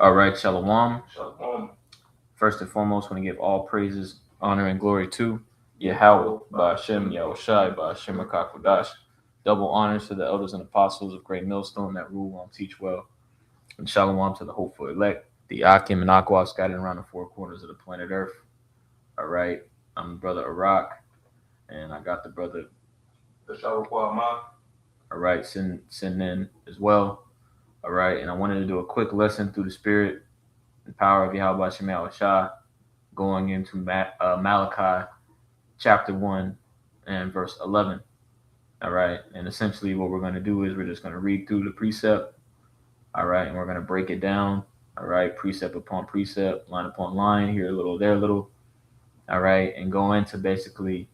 All right, Shalom. Shalom. First and foremost, want to give all praises, honor, and glory to Yahweh, Ba'ashem, Yahushai, Ba'ashem, Akakodash. Double honors to the elders and apostles of Great Millstone that rule and teach well. And Shalom to the hopeful elect, the Akim and Akwa scattered around the four corners of the planet Earth. All right, I'm brother Iraq, and I got the brother, The Shalom. all right, send in as well. All right, and I wanted to do a quick lesson through the spirit and power of Yahweh Shema Shah, going into Malachi chapter 1 and verse 11. All right. And essentially, what we're going to do is we're just going to read through the precept. All right. And we're going to break it down. All right. Precept upon precept, line upon line, here a little, there a little. All right. And go into basically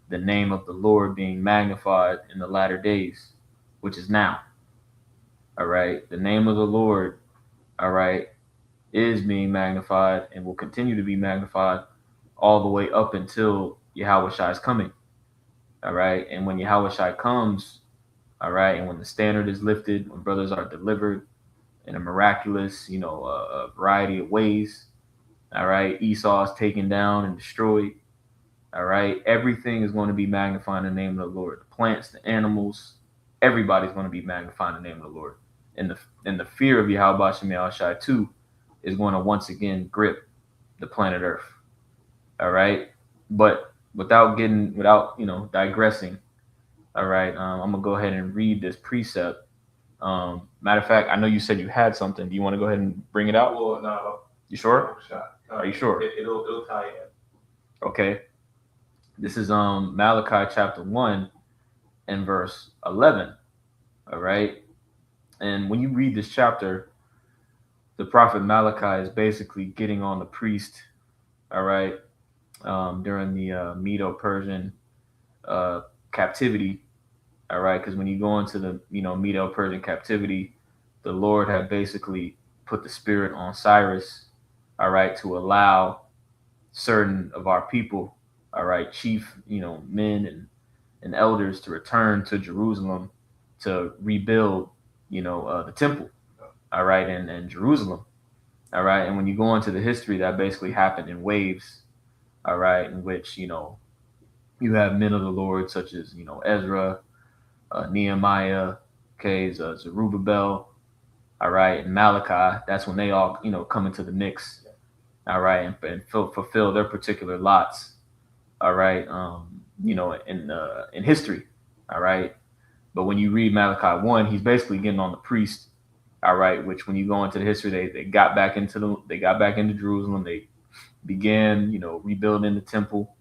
the name of the Lord being magnified in the latter days, which is now. All right. The name of the Lord, all right, is being magnified and will continue to be magnified all the way up until Yahweh Shai is coming. All right. And when Yahweh Shai comes, all right, and when the standard is lifted, when brothers are delivered in a miraculous, variety of ways, all right, Esau is taken down and destroyed. All right. Everything is going to be magnifying the name of the Lord. The plants, the animals, everybody's going to be magnifying the name of the Lord. And the fear of Yahweh Shai Shai too is going to once again grip the planet Earth. All right. But without digressing, all right, I'm gonna go ahead and read this precept. Matter of fact, I know you said you had something. Do you want to go ahead and bring it out? Well, no, You sure? no shot. Are you sure? It'll tie in. Okay. This is Malachi chapter 1 and verse 11. All right. And when you read this chapter, the prophet Malachi is basically getting on the priest, all right, during the Medo-Persian uh, captivity. All right, because when you go into the Medo-Persian captivity, the Lord had basically put the spirit on Cyrus, all right, to allow certain of our people, all right, chief men and elders to return to Jerusalem to rebuild the temple, all right, and Jerusalem, all right. And when you go into the history, that basically happened in waves, all right, in which you have men of the Lord such as Ezra, Nehemiah, okay, Zerubbabel, all right, and Malachi. That's when they all come into the mix, all right, and fulfill their particular lots, all right, in history, all right. But when you read Malachi 1, he's basically getting on the priest, all right. Which when you go into the history, they got back into Jerusalem. They began rebuilding the temple,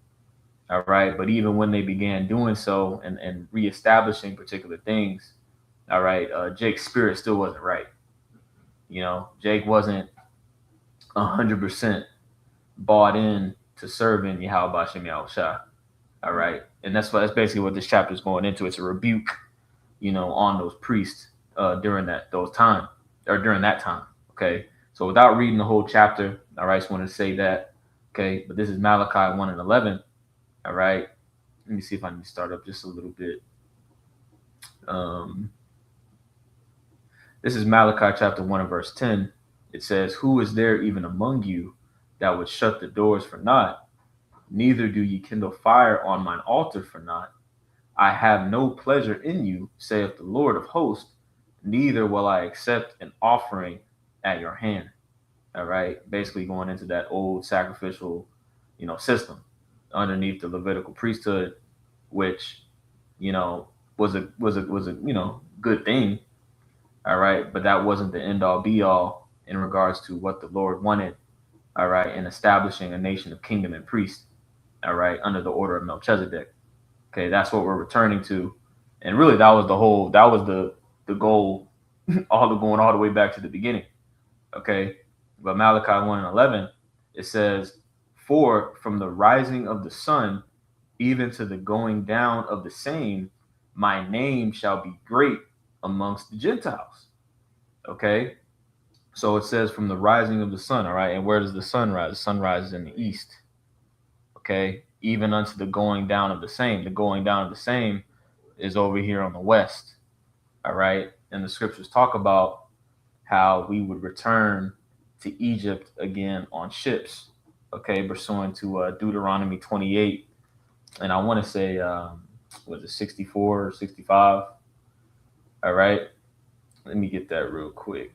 all right. But even when they began doing so and reestablishing particular things, all right, Jake's spirit still wasn't right. Jake wasn't 100% bought in to serving Yahweh Bashem Yahushua. All right. And that's basically what this chapter is going into. It's a rebuke, on those priests during that time. Okay. So without reading the whole chapter, all right, I just wanted to say that. Okay. But this is Malachi 1 and 11. All right. Let me see if I can start up just a little bit. Um, this is Malachi chapter 1 and verse 10. It says, "Who is there even among you that would shut the doors for naught? Neither do ye kindle fire on mine altar for naught. I have no pleasure in you, saith the Lord of hosts, neither will I accept an offering at your hand." All right. Basically going into that old sacrificial, system underneath the Levitical priesthood, which, you know, was a good thing. All right. But that wasn't the end all be all in regards to what the Lord wanted. All right. In establishing a nation of kingdom and priest. All right. Under the order of Melchizedek. Okay. That's what we're returning to. And really that was the goal going all the way back to the beginning. Okay. But Malachi 1 and 11, it says, "For from the rising of the sun even to the going down of the same, my name shall be great amongst the Gentiles." Okay. So it says from the rising of the sun. All right. And where does the sun rise? The sun rises in the east. Okay. Even unto the going down of the same. The going down of the same is over here on the west. All right. And the scriptures talk about how we would return, to Egypt again on ships. Okay, pursuant to Deuteronomy 28, and I want to say, was it 64 or 65? All right, let me get that real quick.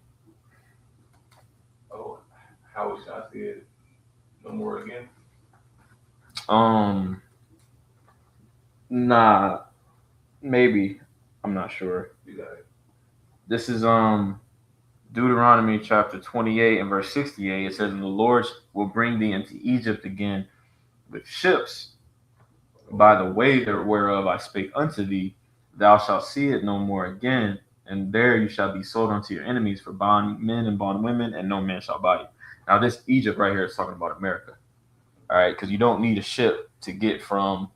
Oh, how shall I see it? No more again. Um, nah, maybe, I'm not sure. You got it. This is Deuteronomy chapter 28 and verse 68. It says, "And the Lord will bring thee into Egypt again with ships, by the way whereof I spake unto thee. Thou shalt see it no more again, and there you shall be sold unto your enemies for bondmen and bondwomen, and no man shall buy you." Now, this Egypt right here is talking about America, all right? Because you don't need a ship to get from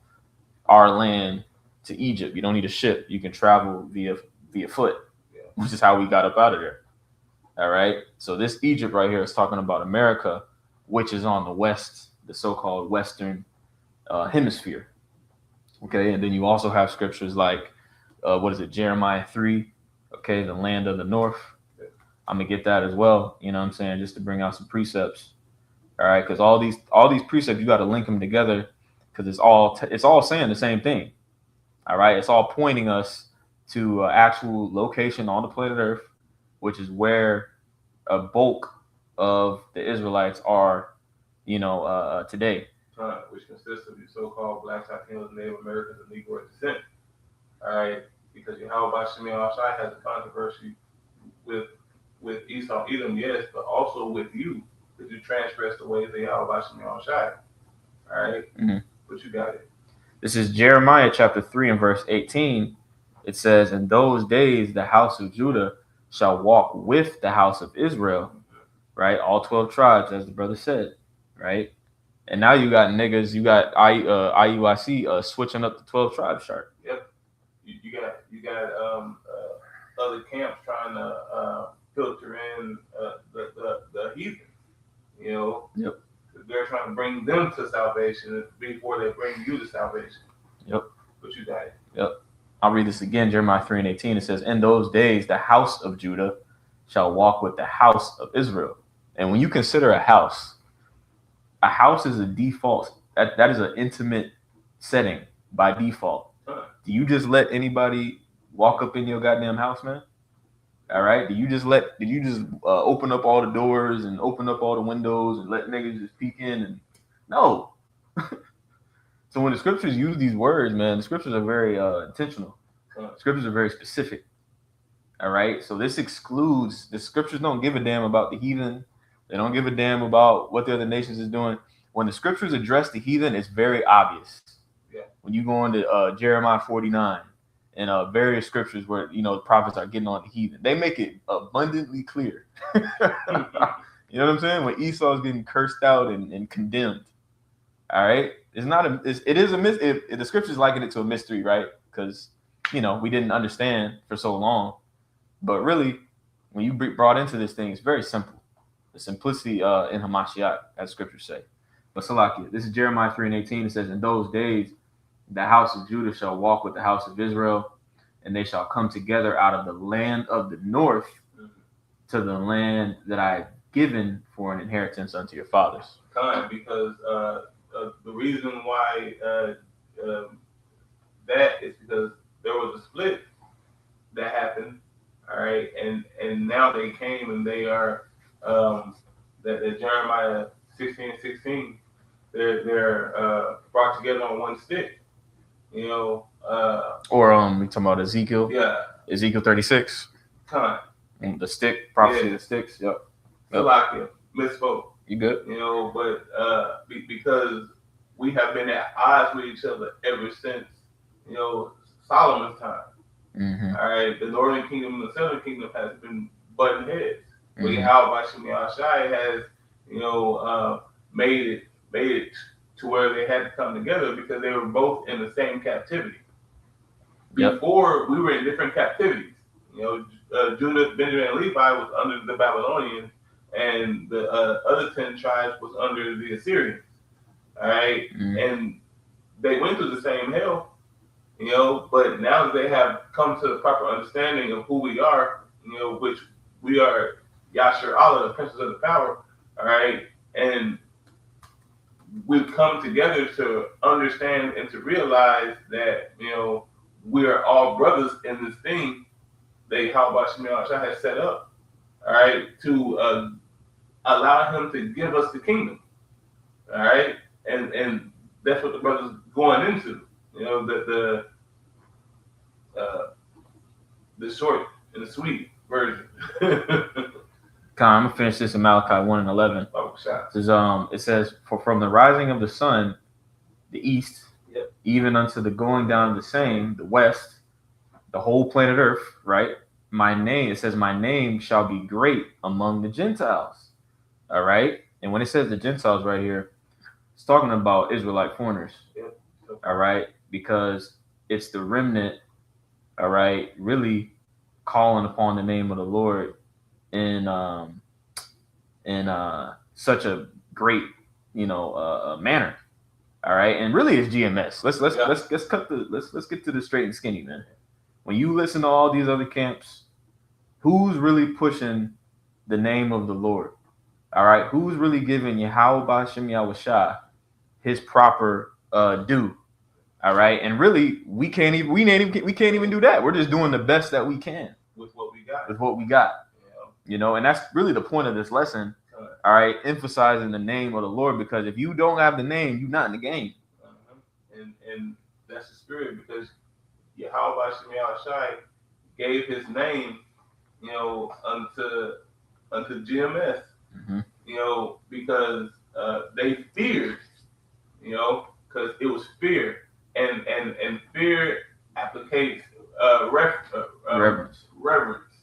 our land to Egypt. You don't need a ship. You can travel via foot, Yeah. which is how we got up out of there. All right. So this Egypt right here is talking about America, which is on the west, the so-called Western hemisphere. Okay, and then you also have scriptures like, what is it, Jeremiah 3? Okay, the land of the north. I'm gonna get that as well. You know what I'm saying, just to bring out some precepts. All right, because all these precepts you got to link them together, because it's all saying the same thing. All right, it's all pointing us to actual location on the planet Earth, which is where a bulk of the Israelites are, today. Which consists of your so-called blacks, Latinos, Native Americans, and Negro descent. All right, because Yahweh Shemiah Shai has a controversy with Esau, Edom, yes, but also with you, because you transgress the ways of Yahweh Shemiah Shai. All right, Mm-hmm. But you got it. This is Jeremiah chapter 3 and verse 18. It says, "In those days the house of Judah shall walk with the house of Israel," right? All 12 tribes, as the brother said, right? And now you got niggas, you got IUIC switching up the 12 tribes chart. Yep. You got other camps trying to filter in the heathen. You know. Yep. They're trying to bring them to salvation before they bring you to salvation. Yep. But you got it. Yep. I'll read this again, Jeremiah 3 and 18. It says, "In those days the house of Judah shall walk with the house of Israel." And when you consider a house is a default. That is an intimate setting by default. Do you just let anybody walk up in your goddamn house, man? All right. Did you just open up all the doors and open up all the windows and let niggas just peek in? And no. So when the scriptures use these words, man, the scriptures are very intentional. Scriptures are very specific. All right. So this excludes, the scriptures don't give a damn about the heathen. They don't give a damn about what the other nations is doing. When the scriptures address the heathen, it's very obvious. Yeah. When you go into Jeremiah 49 and various scriptures where, the prophets are getting on the heathen, they make it abundantly clear. You know what I'm saying? When Esau is getting cursed out and condemned. All right. It is a mystery. The scriptures liken it to a mystery, right? Because, we didn't understand for so long. But really, when you brought into this thing, it's very simple. The simplicity in Hamashiach, as scriptures say. But Salakia, this is Jeremiah 3 and 18. It says, "In those days, the house of Judah shall walk with the house of Israel, and they shall come together out of the land of the north to the land that I have given for an inheritance unto your fathers." Because the reason why that is because there was a split that happened. All right, and now they came and they are that Jeremiah 16:16. They're brought together on one stick. Or we talking about Ezekiel. Yeah. Ezekiel 36. And the stick, prophecy of the sticks. Yep. Salakia, misspoke. You good? But because we have been at odds with each other ever since Solomon's time. Mm-hmm. All right, the northern kingdom and the southern kingdom has been butting heads. But Yahweh Shemiah Shai has, made it to where they had to come together because they were both in the same captivity. Before we were in different captivities. Judah, Benjamin, and Levi was under the Babylonians, and the other 10 tribes was under the Assyrians. All right, and they went through the same hell. But now that they have come to the proper understanding of who we are, which we are Yasher Allah, the Princess of the Power. All right, and we've come together to understand and to realize that we are all brothers in this thing that Yahweh Shemel Shah has set up. All right, to allow Him to give us the kingdom. All right, and that's what the brothers going into. The short and the sweet version. I'm gonna finish this in Malachi 1 and 11. It says, "For from the rising of the sun, the east, yep, even unto the going down of the same, the west, the whole planet Earth, right? It says, my name shall be great among the Gentiles." All right, and when it says the Gentiles right here, it's talking about Israelite foreigners. Yep. All right, because it's the remnant. All right, really calling upon the name of the Lord in such a great manner. All right, and really it's GMS. Let's get to the straight and skinny, man. When you listen to all these other camps, who's really pushing the name of the Lord? All right, who's really giving Yahweh B'Shem Yahweh Shah his proper due? All right, and really we can't even do that. We're just doing the best that we can with what we got. And that's really the point of this lesson. All right, emphasizing the name of the Lord, because if you don't have the name, you're not in the game. And that's the spirit, because Yahweh B'Shem Yahweh Shai gave His name, unto GMS, because they feared, because it was fear, and fear applicates reverence.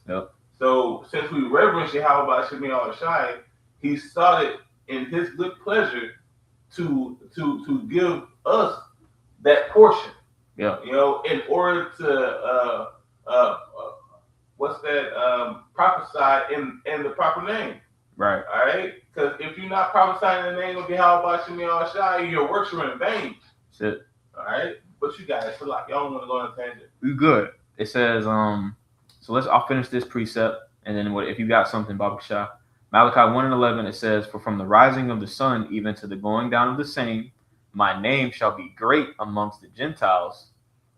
Yep. So since we reverence Yahweh B'Shem Yahweh Shai, He sought it in His good pleasure to give us that portion. Yeah. In order to prophesy in the proper name. Right. All right. Because if you're not prophesying in the name of Yahweh B'Shem Yahweh Shai, your works are in vain. That's it. All right. But you guys, so like y'all want to go on a tangent. We good. It says So I'll finish this precept, and then if you got something, Baba Shah. Malachi 1 and 11, it says, "For from the rising of the sun even to the going down of the same, my name shall be great amongst the Gentiles,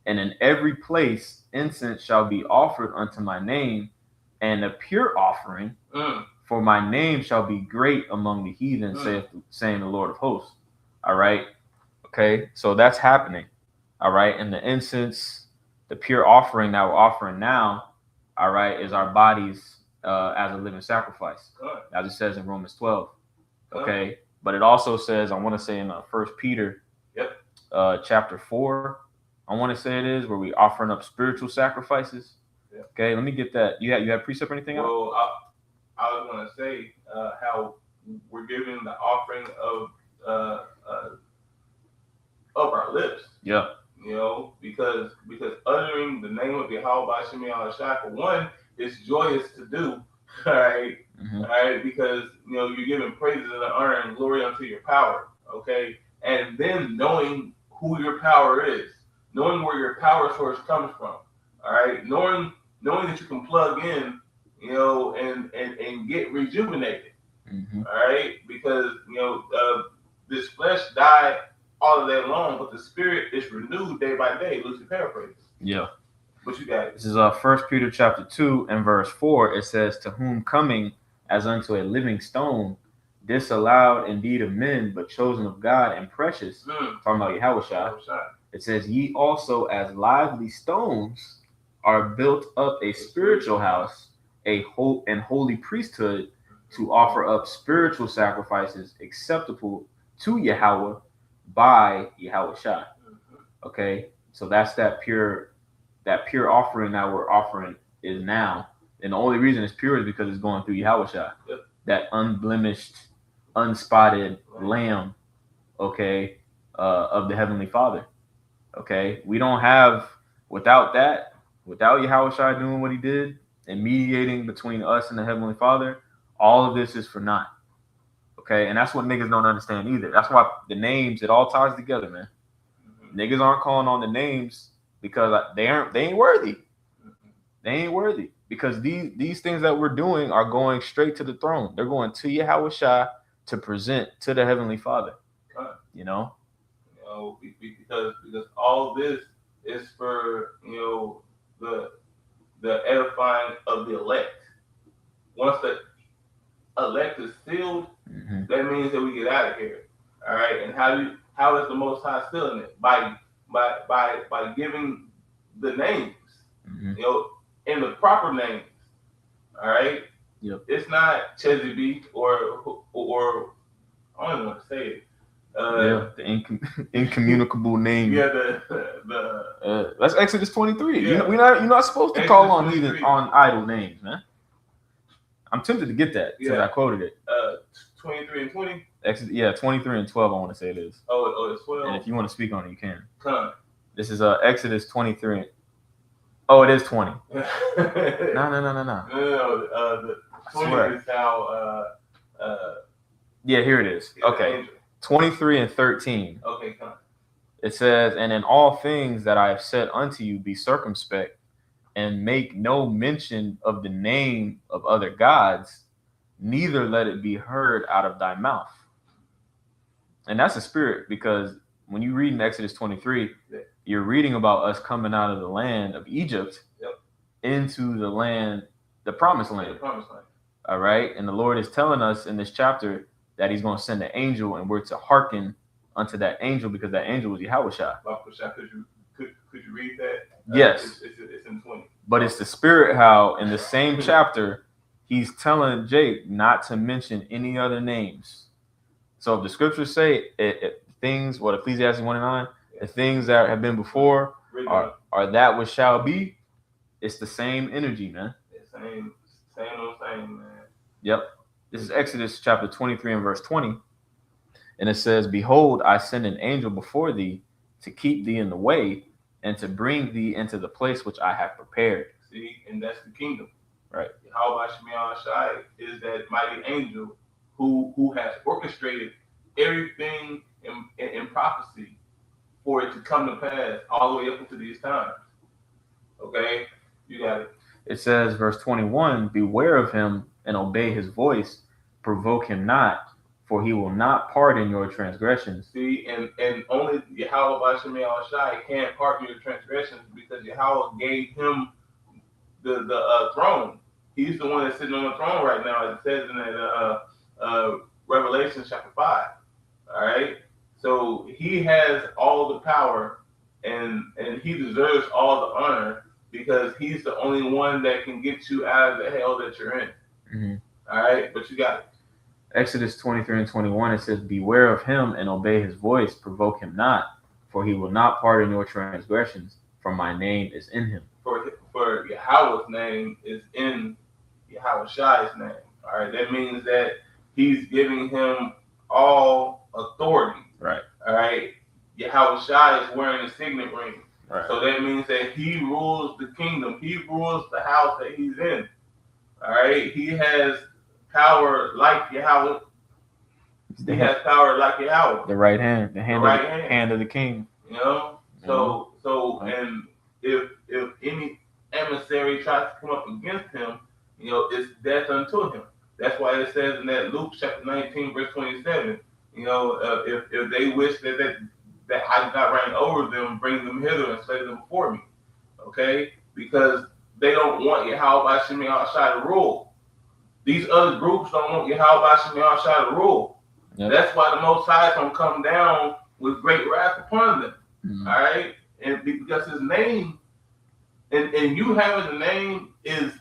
and in every place incense shall be offered unto my name, and a pure offering, for my name shall be great among the heathen, saying the Lord of hosts." All right. Okay, so that's happening. All right, and the incense, the pure offering that we're offering now, all right, is our bodies as a living sacrifice, as it says in Romans 12. Okay, but it also says, I want to say in 1 Peter, chapter 4, I want to say it is, where we offering up spiritual sacrifices. Yep. Okay, let me get that. You had precept or anything else? Well, I was going to say how we're giving the offering of our lips. Yeah. Because uttering the name of Yahweh B'Shem Yahweh Shai, for one, is joyous to do. All right. Mm-hmm. All right. Because you're giving praises and honor and glory unto your power. Okay. And then knowing who your power is, knowing where your power source comes from. All right. Knowing that you can plug in, and get rejuvenated. Mm-hmm. All right. Because this flesh died all of day long, but the spirit is renewed day by day. Loosely paraphrase. Yeah. What you got? This is 1 Peter chapter 2 and verse 4. It says, "To whom coming as unto a living stone, disallowed indeed of men, but chosen of God and precious." Talking about Yahweh Shai. It says, "Ye also as lively stones are built up a spiritual house, a holy priesthood, to offer up spiritual sacrifices acceptable to Yahweh by Yahweh Shai." Okay, so that's that pure offering that we're offering is now, and the only reason it's pure is because it's going through Yahweh Shai. Yep. That unblemished, unspotted lamb, okay, of the Heavenly Father. Okay, we don't have, without Yahweh Shai doing what He did and mediating between us and the Heavenly Father, all of this is for naught. Okay, and that's what niggas don't understand either. That's why the names, it all ties together, man. Niggas aren't calling on the names because they ain't worthy. They ain't worthy because these things that we're doing are going straight to the throne. They're going to Yahweh Shai to present to the Heavenly Father. You know, because all this is for the edifying of the elect. Once the elect is sealed, that means that we get out of here. All right, and how is the Most High sealing it? By giving the names, in the proper names. All right. Yep. It's not Chesapeake or I don't even want to say it. The incommunicable name. Yeah, that's Exodus 23. Yeah. You're not supposed to Exodus call on 23. on idle names, man. I'm tempted to get that since I quoted it. 23 and 20. 23 and 12. I want to say it is. Oh, it's 12. And if you want to speak on it, you can. Come. This is Exodus 23. Oh, it is 20. No. The 20 is how. Yeah, here it is. Okay. 23 and 13. Okay, come. It says, "And in all things that I have said unto you, be circumspect, and make no mention of the name of other gods, neither let it be heard out of thy mouth." And that's a spirit, because when you read in Exodus 23, you're reading about us coming out of the land of Egypt into the land, the promised land. All right. And the Lord is telling us in this chapter that he's going to send an angel, and we're to hearken unto that angel, because that angel was Yahweh Shai. Could you read that? Yes. It's in 20. But it's the spirit how in the same chapter, he's telling Jake not to mention any other names. So if the scriptures say things, what Ecclesiastes 1:9, the things that have been before are that which shall be, it's the same energy, man. Same, man. Yep. This is Exodus chapter 23 and verse 20. And it says, "Behold, I send an angel before thee to keep thee in the way and to bring thee into the place which I have prepared." See, and that's the kingdom. Right. Yahweh Shai is that mighty angel who has orchestrated everything in prophecy for it to come to pass all the way up into these times. Okay? You got it. It says, verse 21, "Beware of him and obey his voice, provoke him not, for he will not pardon your transgressions." See, and only Yahweh Shai can pardon your transgressions, because Yahweh gave him the throne. He's the one that's sitting on the throne right now, as it says in that Revelation chapter 5. All right? So he has all the power, and he deserves all the honor, because he's the only one that can get you out of the hell that you're in. All right? But you got it. Exodus 23 and 21, it says, "Beware of him and obey his voice, provoke him not, for he will not pardon your transgressions, for my name is in him." For Yahweh's name is in Yahweh Shai's name. All right? That means that he's giving him all authority. Right. All right? Yahweh Shai is wearing a signet ring. Right. So that means that he rules the kingdom. He rules the house that he's in. All right? He has power like Yahweh. He has power like Yahweh. The right hand. The hand of the king. You know? So and if any emissary tries to come up against him, it's death unto him. That's why it says in that Luke chapter 19, verse 27, if they wish that I did not reign over them, bring them hither and slay them before me. Okay? Because they don't want Yahweh Shai to rule. These other groups don't want Yahweh Shai to rule. Yep. That's why the Most High is going to come down with great wrath upon them. All right? And because his name, and you having the name is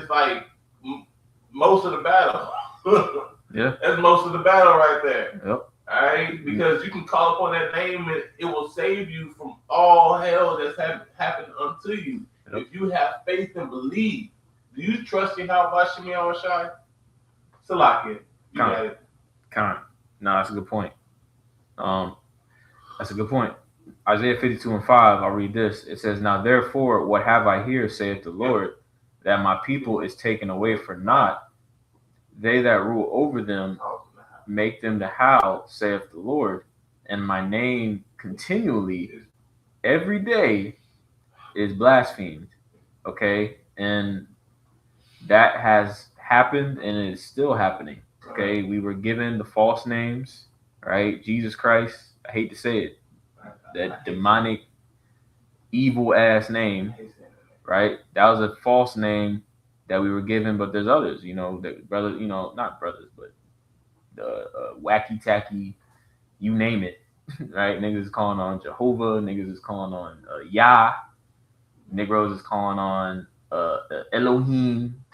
like most of the battle. Yeah. That's most of the battle right there. Yep. All right? Because you can call upon that name and it will save you from all hell that's happened unto you. Yep. If you have faith and believe. Do you trust Yahweh Shai? Salakia. You got it. No, that's a good point. That's a good point. Isaiah 52 and 5, I'll read this. It says, "Now therefore, what have I here, saith the Lord, that my people is taken away for naught. They that rule over them make them to howl, saith the Lord, and my name continually, every day, is blasphemed." Okay? And that has happened and it is still happening. Okay, we were given the false names, right? Jesus Christ, I hate to say it, that demonic, evil ass name, right? That was a false name that we were given, but there's others, that brothers, not brothers, but the wacky tacky, you name it, right? Niggas is calling on Jehovah, niggas is calling on Yah, Negroes is calling on Elohim,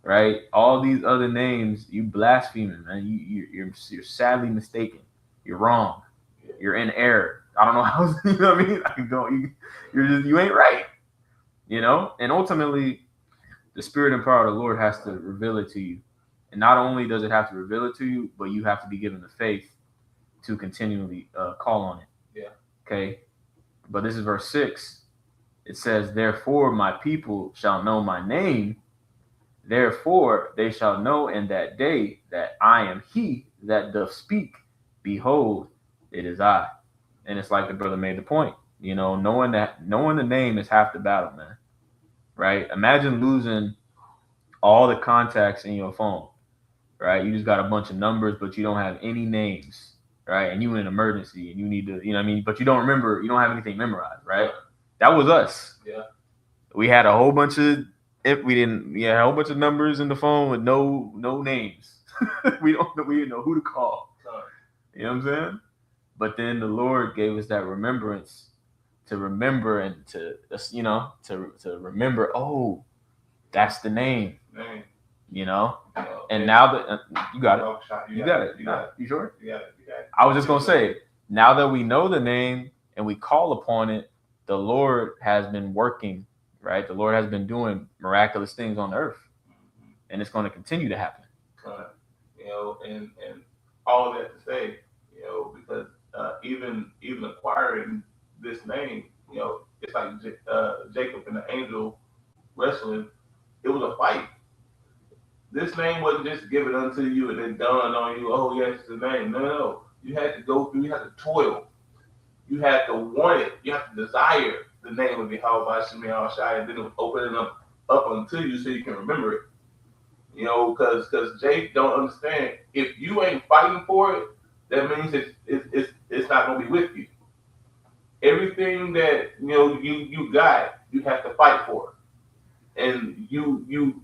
right? All these other names, you blaspheming, man. You're sadly mistaken. You're wrong. You're in error. I don't know how. You know what I mean? I can go. You ain't right. And ultimately, the spirit and power of the Lord has to reveal it to you. And not only does it have to reveal it to you, but you have to be given the faith to continually call on it. Yeah. Okay. But this is verse 6. It says, "Therefore my people shall know my name. Therefore they shall know in that day that I am he that doth speak. Behold, it is I." And it's like the brother made the point. Knowing the name is half the battle, man. Right? Imagine losing all the contacts in your phone. Right? You just got a bunch of numbers, but you don't have any names. Right? And you in an emergency and you need to, but you don't have anything memorized, right? That was us. Yeah. We had a whole bunch of a whole bunch of numbers in the phone with no names. we didn't know who to call. You know what I'm saying? But then the Lord gave us that remembrance to remember and to remember, oh, that's the name. And now that you got it. You got it. You sure? You got it. I was just gonna say, now that we know the name and we call upon it, the Lord has been working, right? The Lord has been doing miraculous things on earth, and it's going to continue to happen. And all of that to say, because even acquiring this name, it's like Jacob and the angel wrestling. It was a fight. This name wasn't just given unto you and then dawned on you, oh, yes, it's the name. No. You had to go through, you had to toil. You had to want it. You have to desire the name of Yahweh Shemi Al-Shai, and then it was opening up unto you so you can remember it. Because Jake don't understand. If you ain't fighting for it, that means it's not going to be with you. Everything that you got, you have to fight for it. And you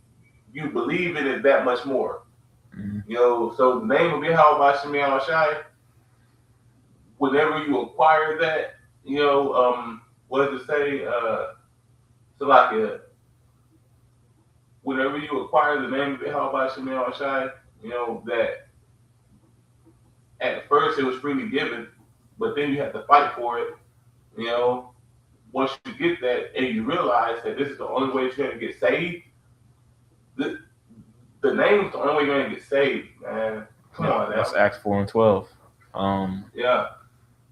believe in it that much more. Mm-hmm. So the name of Yahweh Shemi Al-Shai, whenever you acquire that, what does it say? Whenever you acquire the name of Yahweh Shemi Al-Shai, that at first it was freely given, but then you have to fight for it. Once you get that and you realize that this is the only way you're going to get saved, the name's the only way you're going to get saved, man. Come on now. That's Acts 4:12. Yeah.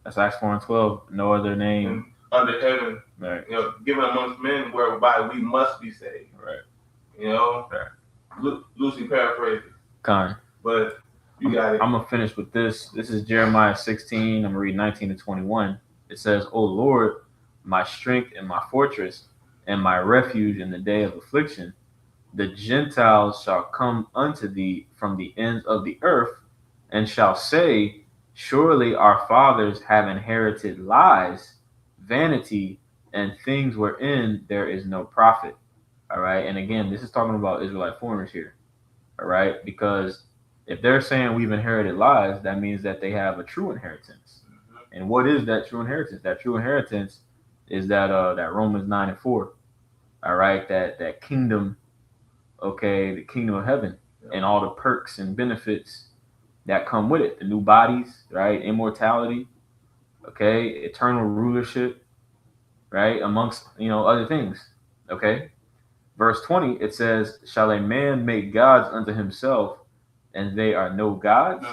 That's Acts 4:12. No other name under heaven, right. Given amongst men whereby we must be saved. Right. Right. Loosely paraphrasing. Kind. But you got it. I'm gonna finish with this. This is Jeremiah 16. I'm gonna read 19 to 21. It says, "O Lord, my strength and my fortress, and my refuge in the day of affliction, the Gentiles shall come unto thee from the ends of the earth, and shall say, surely our fathers have inherited lies, vanity, and things wherein there is no profit." All right. And again, this is talking about Israelite foreigners here. All right. Because if they're saying we've inherited lies, that means that they have a true inheritance. And what is that true inheritance? That true inheritance is that Romans 9:4. All right. That kingdom, okay, the kingdom of heaven, and all the perks and benefits that come with it. The new bodies, right? Immortality, okay, eternal rulership, right? Amongst, other things. Okay. Verse 20, it says, "Shall a man make gods unto himself, and they are no gods?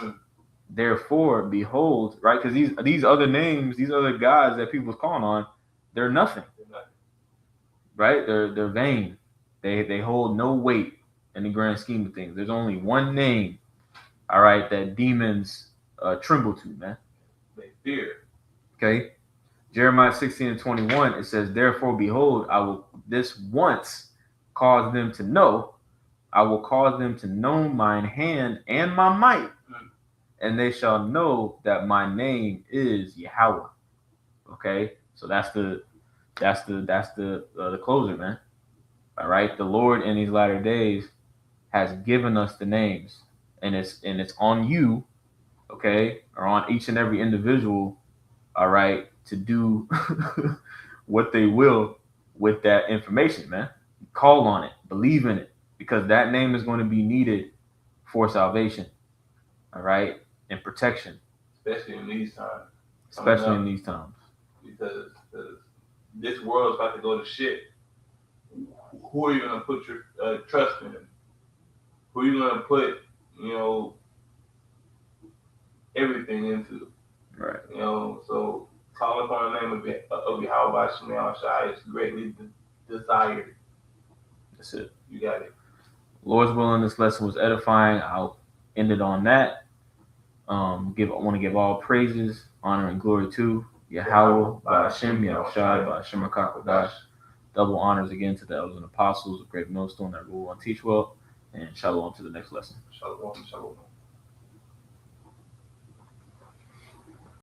Therefore, behold," right? Because these other names, these other gods that people's calling on, they're nothing. Right? They're vain. They hold no weight in the grand scheme of things. There's only one name, all right, that demons tremble to, man. They fear. Okay. Jeremiah 16:21, it says, "Therefore, behold, I will this once cause them to know. I will cause them to know mine hand and my might, and they shall know that my name is Yahweh. Okay, so that's the closer, man. All right, the Lord in these latter days has given us the names, and it's on you, okay, or on each and every individual, all right, to do what they will with that information, man. Call on it, believe in it, because that name is going to be needed for salvation, all right, and protection, especially in these times. especially in these times. Because this world's about to go to shit. Who are you gonna put your trust in? Who are you gonna put, you know, everything into? Right. You know, so calling upon the name of Yahweh Shemel Shai is greatly desired. That's it. You got it. Lord's willing, this lesson was edifying. I'll end it on that. I want to give all praises, honor, and glory to Yahweh, Ba'ashem, Yahushai, Ba'ashem HaKakodash. Double honors again to the elders and apostles of Great Millstone that rule and teach well. And shalom to the next lesson. Shalom, shalom.